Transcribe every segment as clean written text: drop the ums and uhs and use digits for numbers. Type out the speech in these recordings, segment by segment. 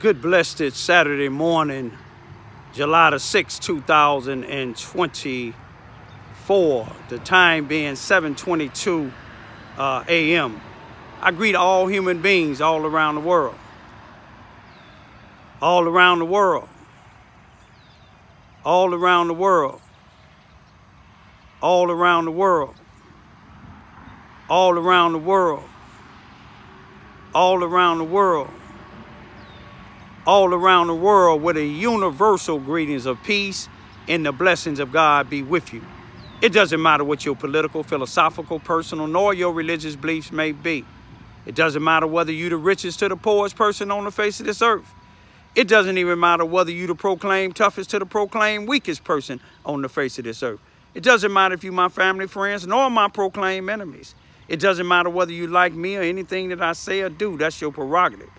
Good blessed Saturday morning, July the 6th, 2024, the time being 7:22 a.m. I greet all human beings all around the world. All around the world. All around the world. All around the world. All around the world. All around the world. All around the world, with a universal greetings of peace and the blessings of God be with you. It doesn't matter what your political, philosophical, personal, nor your religious beliefs may be. It doesn't matter whether you're the richest to the poorest person on the face of this earth. It doesn't even matter whether you the proclaimed toughest to the proclaimed weakest person on the face of this earth. It doesn't matter if you my family, friends, nor my proclaimed enemies. It doesn't matter whether you like me or anything that I say or do. That's your prerogative.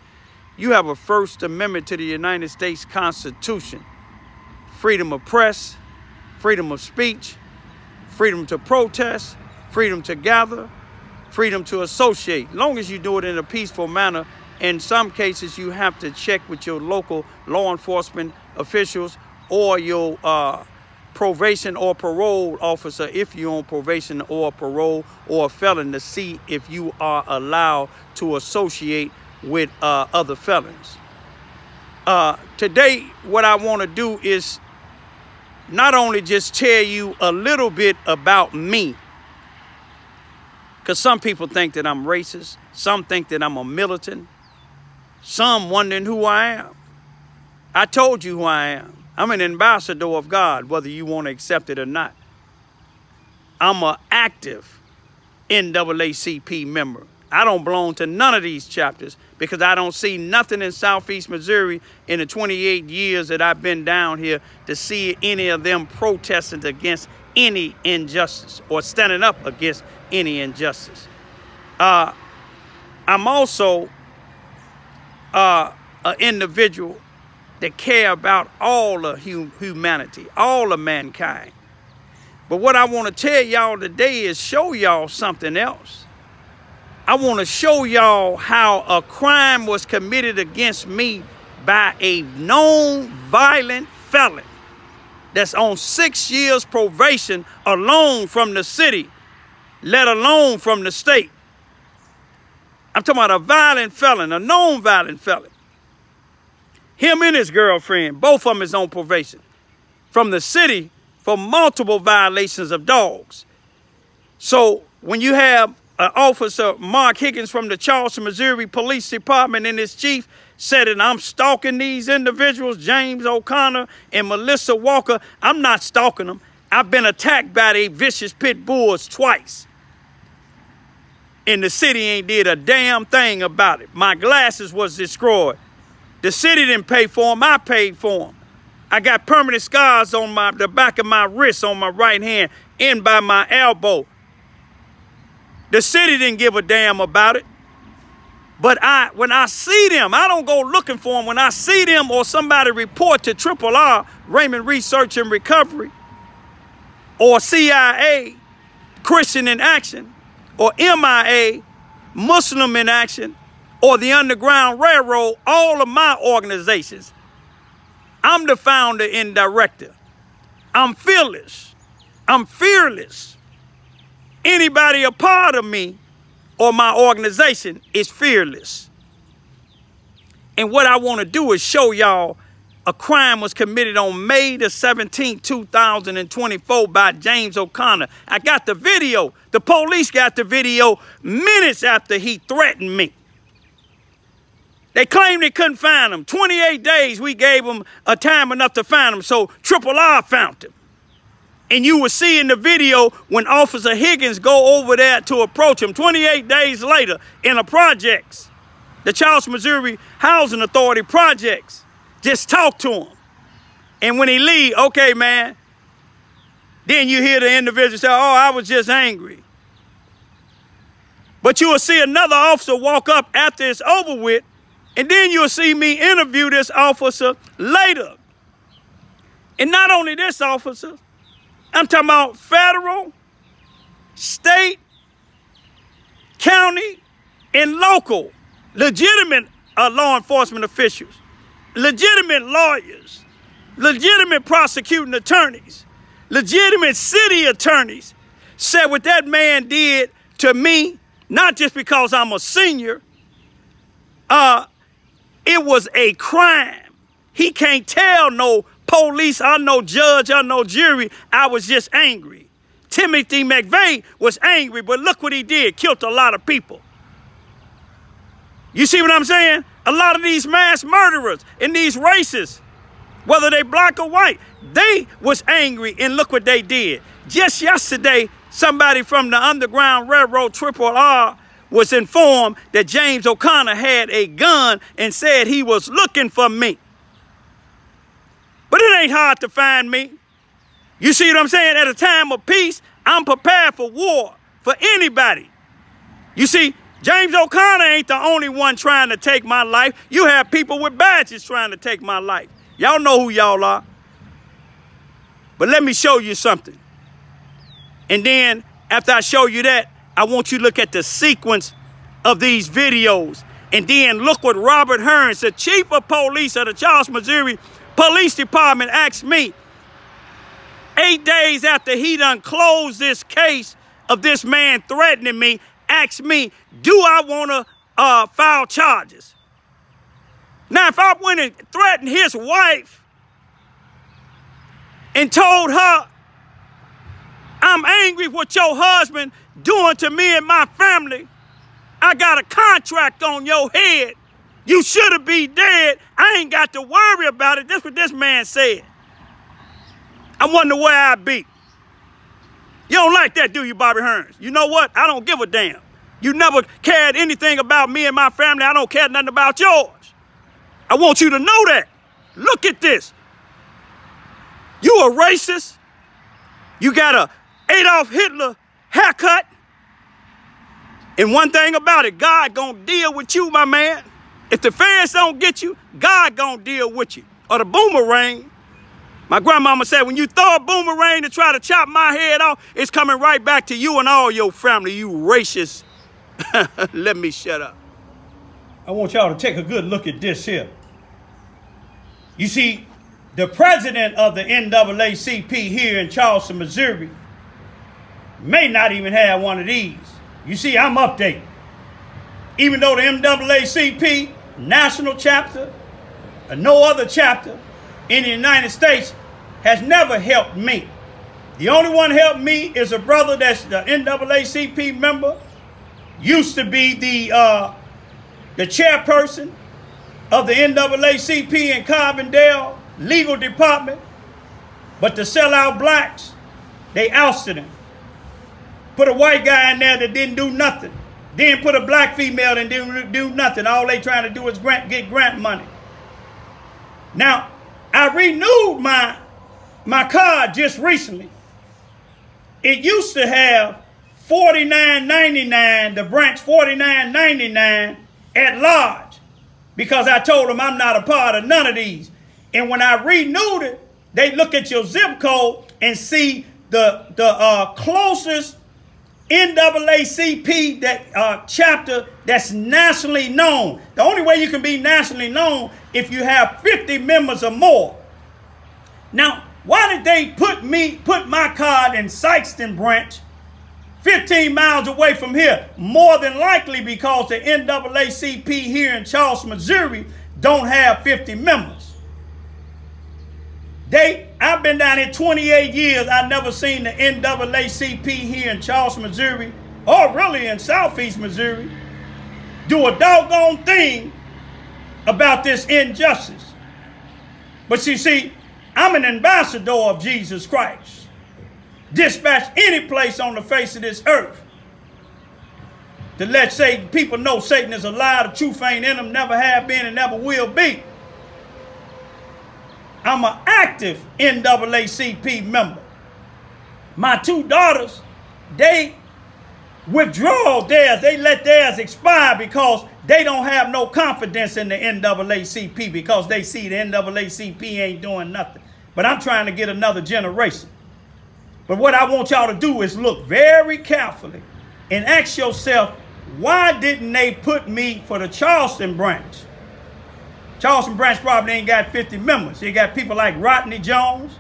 You have a First Amendment to the United States Constitution. Freedom of press, freedom of speech, freedom to protest, freedom to gather, freedom to associate. As long as you do it in a peaceful manner, in some cases you have to check with your local law enforcement officials or your probation or parole officer, if you're on probation or parole or a felon, to see if you are allowed to associate with other felons. Today, what I want to do is not only just tell you a little bit about me, because some people think that I'm racist, some think that I'm a militant, some wondering who I am. I told you who I am. I'm an ambassador of God, whether you want to accept it or not. I'm an active NAACP member. I don't belong to none of these chapters because I don't see nothing in Southeast Missouri in the 28 years that I've been down here to see any of them protesting against any injustice or standing up against any injustice. I'm also an individual that care about all of humanity, all of mankind. But what I want to tell y'all today is show y'all something else. I want to show y'all how a crime was committed against me by a known violent felon that's on 6 years probation alone from the city, let alone from the state. I'm talking about a violent felon, a known violent felon. Him and his girlfriend, both of them is on probation from the city for multiple violations of dogs. So when you have Officer Mark Higgins from the Charleston, Missouri Police Department and his chief said that I'm stalking these individuals, James O'Connor and Melissa Walker. I'm not stalking them. I've been attacked by the vicious pit bulls twice. And the city ain't did a damn thing about it. My glasses was destroyed. The city didn't pay for them. I paid for them. I got permanent scars on the back of my wrist on my right hand and by my elbow. The city didn't give a damn about it. But when I see them, I don't go looking for them. When I see them or somebody report to RRR, Raymond Research and Recovery, or CIA, Christian in Action, or MIA, Muslim in Action, or the Underground Railroad, all of my organizations, I'm the founder and director. I'm fearless. I'm fearless. Anybody a part of me or my organization is fearless. And what I want to do is show y'all a crime was committed on May the 17th, 2024 by James O'Connor. I got the video. The police got the video minutes after he threatened me. They claimed they couldn't find him. 28 days we gave them a time enough to find him, so RRR found him. And you will see in the video when Officer Higgins go over there to approach him 28 days later in the projects, the Charleston, Missouri Housing Authority projects, just talk to him. And when he leave, okay, man, then you hear the individual say, oh, I was just angry. But you will see another officer walk up after it's over with, and then you'll see me interview this officer later. And not only this officer, I'm talking about federal, state, county, and local, legitimate law enforcement officials legitimate lawyers, legitimate prosecuting attorneys, legitimate city attorneys said what that man did to me, not just because I'm a senior, it was a crime. He can't tell no police, or no judge, or no jury, I was just angry. Timothy McVeigh was angry, but look what he did, killed a lot of people. You see what I'm saying? A lot of these mass murderers and these racists, whether they black or white, they was angry, and look what they did. Just yesterday, somebody from the Underground Railroad RRR was informed that James O'Connor had a gun and said he was looking for me. But it ain't hard to find me. You see what I'm saying? At a time of peace, I'm prepared for war, for anybody. You see, James O'Connor ain't the only one trying to take my life. You have people with badges trying to take my life. Y'all know who y'all are. But let me show you something. And then after I show you that, I want you to look at the sequence of these videos. And then look what Robert Hearns, the chief of police of the Charleston, Missouri Police Department, asked me 8 days after he done closed this case of this man threatening me, asked me, do I want to file charges? Now, if I went and threatened his wife and told her, I'm angry with your husband doing to me and my family, I got a contract on your head, you should have been dead, I ain't got to worry about it. That's what this man said. I wonder where I'd be. You don't like that, do you, Bobby Hearns? You know what? I don't give a damn. You never cared anything about me and my family. I don't care nothing about yours. I want you to know that. Look at this. You a racist. You got a Adolf Hitler haircut. And one thing about it, God gonna deal with you, my man. If the feds don't get you, God gonna deal with you. Or the boomerang. My grandmama said, when you throw a boomerang to try to chop my head off, it's coming right back to you and all your family, you racist. Let me shut up. I want y'all to take a good look at this here. You see, the president of the NAACP here in Charleston, Missouri, may not even have one of these. You see, I'm updating. Even though the NAACP national chapter or no other chapter in the United States has never helped me. The only one helped me is a brother that's the NAACP member, used to be the chairperson of the NAACP in Carbondale legal department, but to sell out blacks, they ousted him. Put a white guy in there that didn't do nothing. Then put a black female that didn't do nothing. All they trying to do is get grant money. Now, I renewed my card just recently. It used to have $49.99, the branch $49.99 at large, because I told them I'm not a part of none of these. And when I renewed it, they look at your zip code and see the closest NAACP chapter that's nationally known. The only way you can be nationally known if you have 50 members or more. Now, why did they put my card in Sykeston branch 15 miles away from here? More than likely because the NAACP here in Charleston, Missouri don't have 50 members. I've been down here 28 years. I've never seen the NAACP here in Charleston, Missouri, or really in Southeast Missouri, do a doggone thing about this injustice. But you see, I'm an ambassador of Jesus Christ, dispatched any place on the face of this earth to let people know Satan is a lie, the truth ain't in them, never have been and never will be. I'm an active NAACP member. My two daughters, they withdraw theirs. They let theirs expire because they don't have no confidence in the NAACP because they see the NAACP ain't doing nothing. But I'm trying to get another generation. But what I want y'all to do is look very carefully and ask yourself, why didn't they put me for the Charleston branch? Charleston branch probably ain't got 50 members. They got people like Rodney Jones.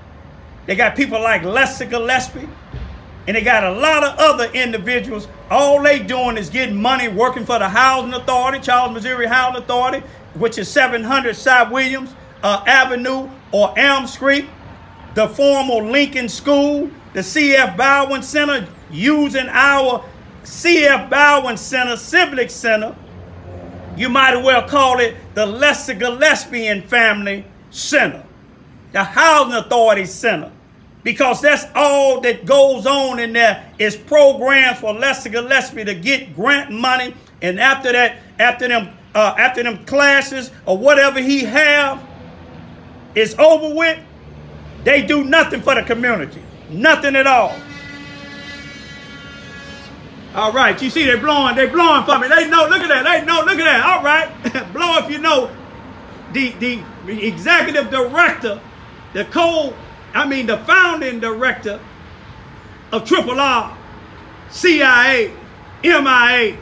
They got people like Lester Gillespie. And they got a lot of other individuals. All they doing is getting money working for the Housing Authority, Charleston, Missouri Housing Authority, which is 700 South Williams Avenue or Elm Street, the former Lincoln School, the C.F. Bowen Center, using our C.F. Bowen Center, Civic Center. You might as well call it the Lester Gillespie and Family Center, the Housing Authority Center, because that's all that goes on in there is programs for Lester Gillespie to get grant money, and after that, after them classes or whatever he have is over with, they do nothing for the community, nothing at all. All right, you see they're blowing for me. They know, look at that. They know, look at that. All right, blow if you know. The executive director, the founding director of RRR, CIA, MIA,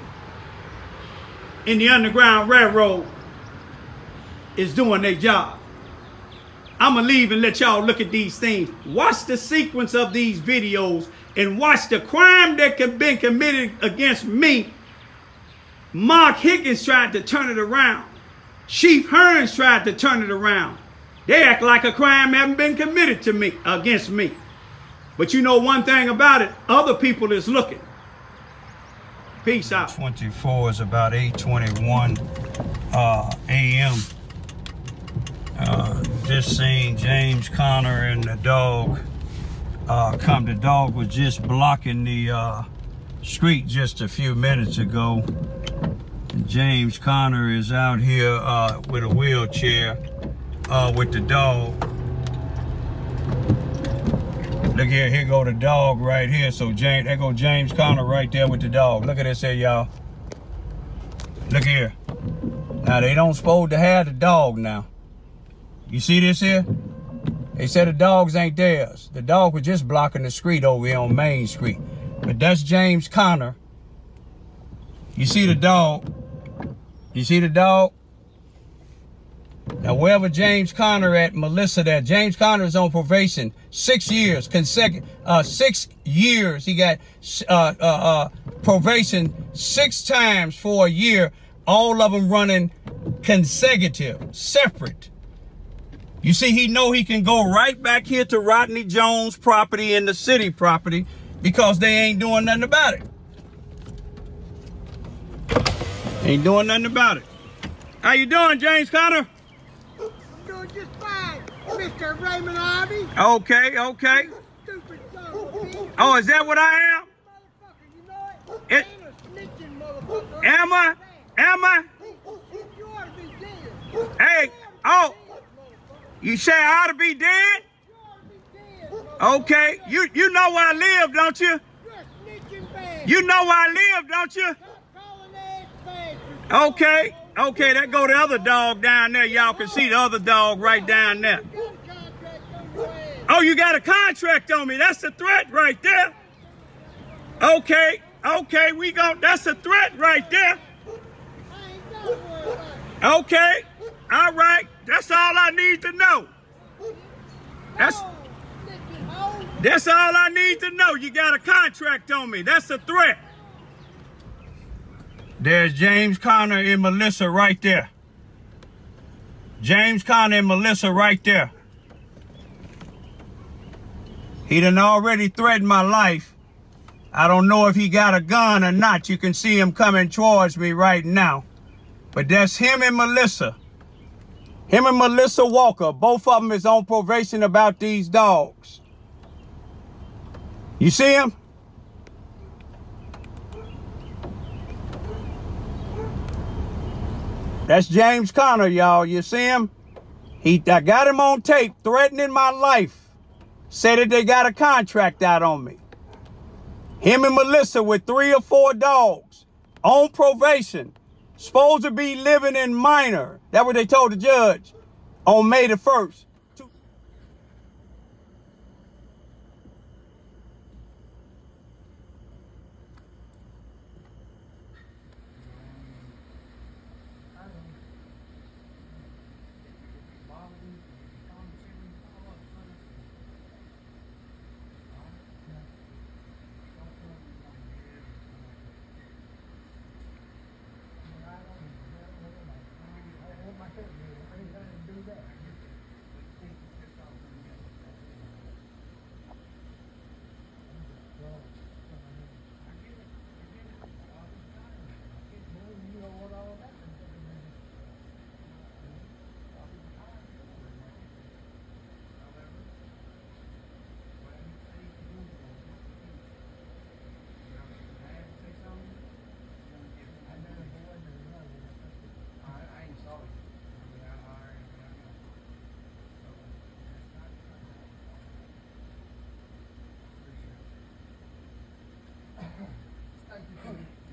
in the Underground Railroad is doing their job. I'm going to leave and let y'all look at these things. Watch the sequence of these videos and watch the crime that can been committed against me. Mark Higgins tried to turn it around. Chief Hearns tried to turn it around. They act like a crime haven't been committed to me, against me. But you know one thing about it, other people is looking. Peace out. 24 is about 8:21 a.m. Just seen James Conner and the dog come. The dog was just blocking the street just a few minutes ago. And James Conner is out here with a wheelchair with the dog. Look here, here go the dog right here. So there go James Conner right there with the dog. Look at this here, y'all. Look here. Now they don't supposed to have the dog now. You see this here? They said the dogs ain't theirs. The dog was just blocking the street over here on Main Street. But that's James Conner. You see the dog? You see the dog? Now, wherever James Conner at, Melissa there. James Conner is on probation. 6 years, consecutive. 6 years. He got probation 6 times for a year. All of them running consecutive, separate. You see, he know he can go right back here to Rodney Jones' property and the city property because they ain't doing nothing about it. Ain't doing nothing about it. How you doing, James Conner? I'm doing just fine, Mr. Raymond Ivy. Okay, okay. Stupid son of a bitch. Oh, is that what I am? Motherfucker, you know it? It- Ain't a snitching motherfucker. Am I? Am I? You ought to be dead. Hey, oh, you say I ought to be dead? You ought to be dead, motherfucker. Okay, you know where I live, don't you? You're a snitching bastard. You know where I live, don't you? Calling ass bastard. Okay, okay, that go the other dog down there. Y'all can see the other dog right down there. You got a contract on your ass. Oh, you got a contract on me. That's a threat right there. Okay, okay, that's a threat right there. I ain't got to worry about it. Okay, all right, that's all I need to know. That's Oh, snitching hoe. That's all I need to know. You got a contract on me. That's a threat. There's James Conner and Melissa right there. James Conner and Melissa right there. He done already threatened my life. I don't know if he got a gun or not. You can see him coming towards me right now. But that's him and Melissa. Him and Melissa Walker. Both of them is on probation about these dogs. You see him? That's James Conner, y'all. You see him? I got him on tape threatening my life. Said that they got a contract out on me. Him and Melissa with 3 or 4 dogs on probation. Supposed to be living in minor. That's what they told the judge on May the 1st.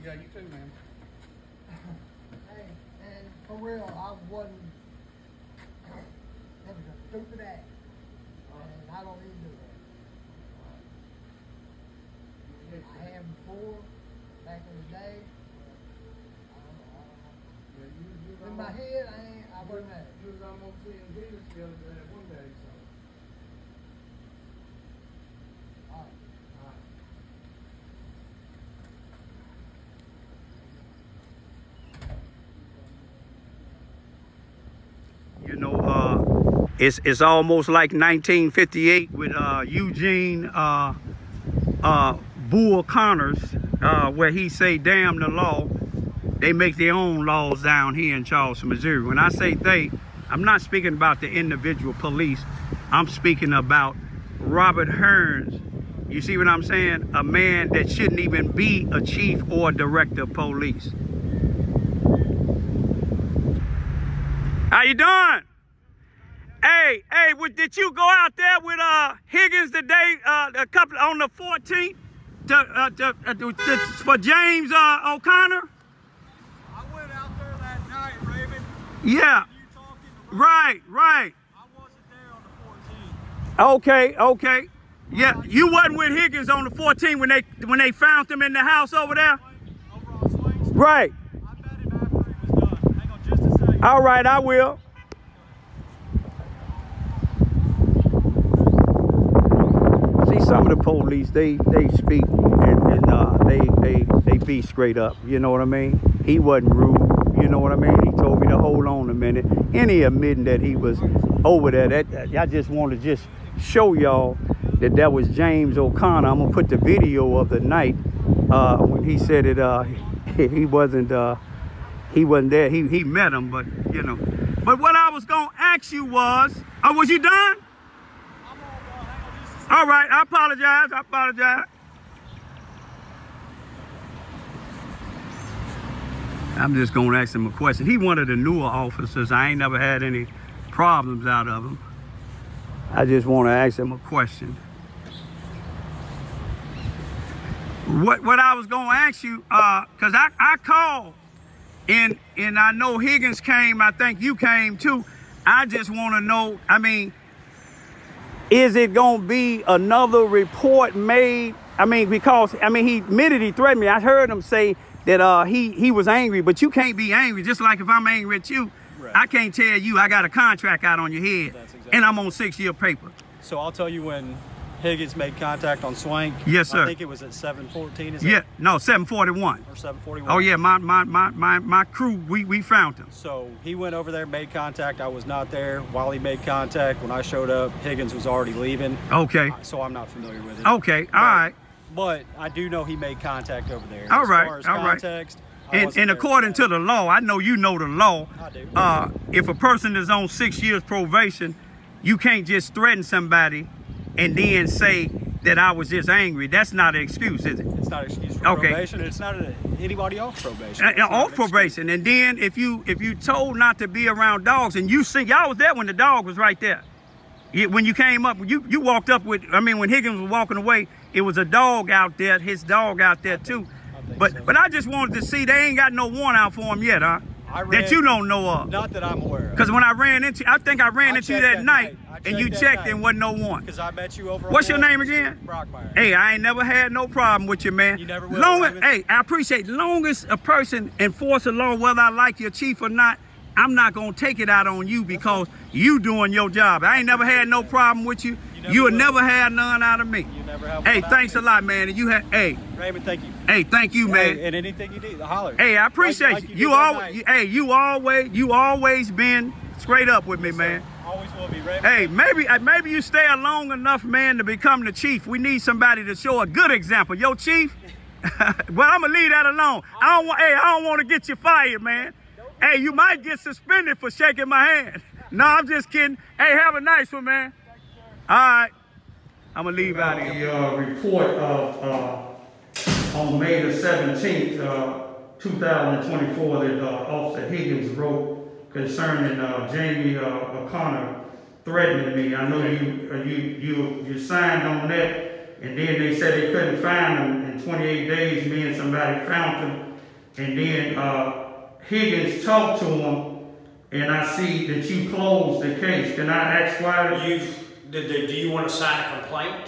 Yeah, you too, man. Hey, and for real, I wasn't. That was a stupid act. And I don't even do that. I have before, back in the day. In my head, I wasn't mad. You was almost seeing Jesus the other day, one day, so. All right. You know, it's almost like 1958 with Eugene Bull Connors, where he say, damn the law. They make their own laws down here in Charleston, Missouri. When I say they, I'm not speaking about the individual police. I'm speaking about Robert Hearns. You see what I'm saying? A man that shouldn't even be a chief or a director of police. How you doing? Hey, did you go out there with Higgins today, a couple on the 14th for James O'Connor? I went out there that night, Raymond. Yeah. You talking to Raymond? Right. I wasn't there on the 14th. Okay. Yeah, you wasn't with Higgins on the 14th when they found him in the house over there? Over on Swing Street? Right. I met him after he was done. Hang on just a second. All right, I will. See, some of the police, they speak and they be straight up. You know what I mean? He wasn't rude. You know what I mean? He told me to hold on a minute. And he admitting that he was over there. I just want to just show y'all that was James O'Connor. I'm gonna put the video of the night when he said it. He wasn't there. He met him, but you know. But what I was gonna ask you was you done? I'm all done. Hang on just a second. All right, I apologize. I'm just gonna ask him a question. He one of the newer officers. I ain't never had any problems out of him. I just want to ask him a question. What I was gonna ask you, cause I called and I know Higgins came. I think you came too. I just want to know. I mean, is it gonna be another report made? I mean, because he admitted he threatened me. I heard him say that he was angry, but you can't be angry. Just like if I'm angry at you, right. I can't tell you I got a contract out on your head, and I'm on 6-year paper. So I'll tell you when Higgins made contact on Swank. Yes, sir. I think it was at 7:14. Is yeah, it? No, 7:41. Or 7:41. Oh yeah, my crew, we found him. So he went over there, made contact. I was not there while he made contact. When I showed up, Higgins was already leaving. Okay. So I'm not familiar with it. Okay, all right. But I do know he made contact over there. All as right, far as all right. context, And according to the law, I know you know the law. I do. If a person is on 6 years probation, you can't just threaten somebody and then say that I was just angry. That's not an excuse, is it? It's not an excuse for probation. It's not anybody off probation. Off probation. And then if you told not to be around dogs, and you see, y'all was there when the dog was right there. When you came up, you walked up with, when Higgins was walking away, it was a dog out there, his dog out there too. But I just wanted to see, they ain't got no warrant out for him yet, huh? That you don't know of. Not that I'm aware of. Because when I ran into you that night, and you checked and wasn't no warrant. Because I met you over. What's your name again? Brockmeyer. Hey, I ain't never had no problem with you, man. You never will. Hey, I appreciate long as a person enforce the law, whether I like your chief or not, I'm not gonna take it out on you because you doing your job. I ain't never had no problem with you. You'll never have none out of me. You never have. Hey, thanks a lot, man. And you have, hey. Raymond, thank you. Hey, thank you, man. And anything you need, holler. Hey, I appreciate you. You always been straight up with me, man. Always will be, Raymond. Hey, maybe you stay long enough, man, to become the chief. We need somebody to show a good example. Your chief. Well, I'm gonna leave that alone. I don't want to get you fired, man. Hey, you might get suspended for shaking my hand. No, I'm just kidding. Hey, have a nice one, man. All right. I'm going to leave out of the report of on May the 17th, 2024, that Officer Higgins wrote concerning Jamie O'Connor threatening me. I know you signed on that, and then they said they couldn't find him in 28 days. Me and somebody found him and then Higgins talked to him, and I see that you closed the case. Can I ask why? Do you want to sign a complaint?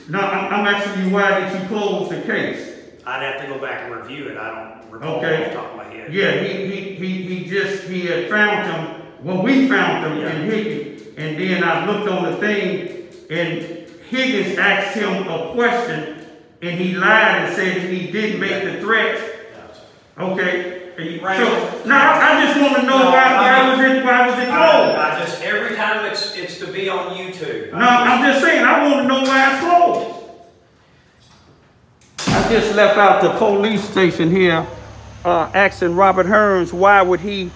No, I'm asking you why did you close the case? I'd have to go back and review it. I don't recall off Okay. the top of my head. Yeah, he had found him. Well, we found him in Higgins, and then I looked on the thing, and Higgins asked him a question, and he lied and said he didn't make the threat. Okay. Right. So now I just want to know why was it closed? I just every time it's to be on YouTube. No, I'm just saying I want to know why it's closed. I just left out the police station here, asking Robert Hearns why would he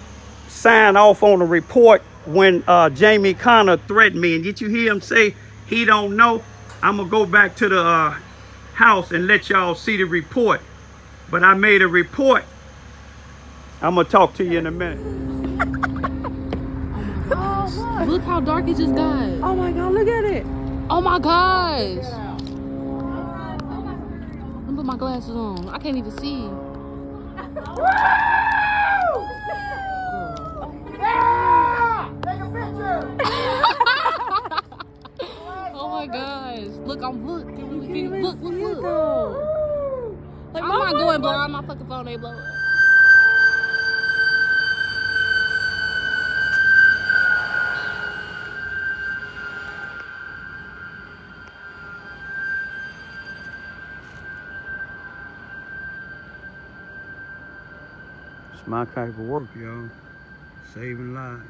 sign off on a report when Jamie Connor threatened me. And did you hear him say he don't know? I'm gonna go back to the house and let y'all see the report. But I made a report. I'm gonna talk to you in a minute. Oh my gosh. Look how dark it just got. Oh my God, look at it. Oh my gosh. Let me put my glasses on. I can't even see. Take a picture! Oh my gosh. Look, look. Look. Like, I'm not going blind. My fucking phone ain't blowing. It's my type of work, y'all. Saving lives.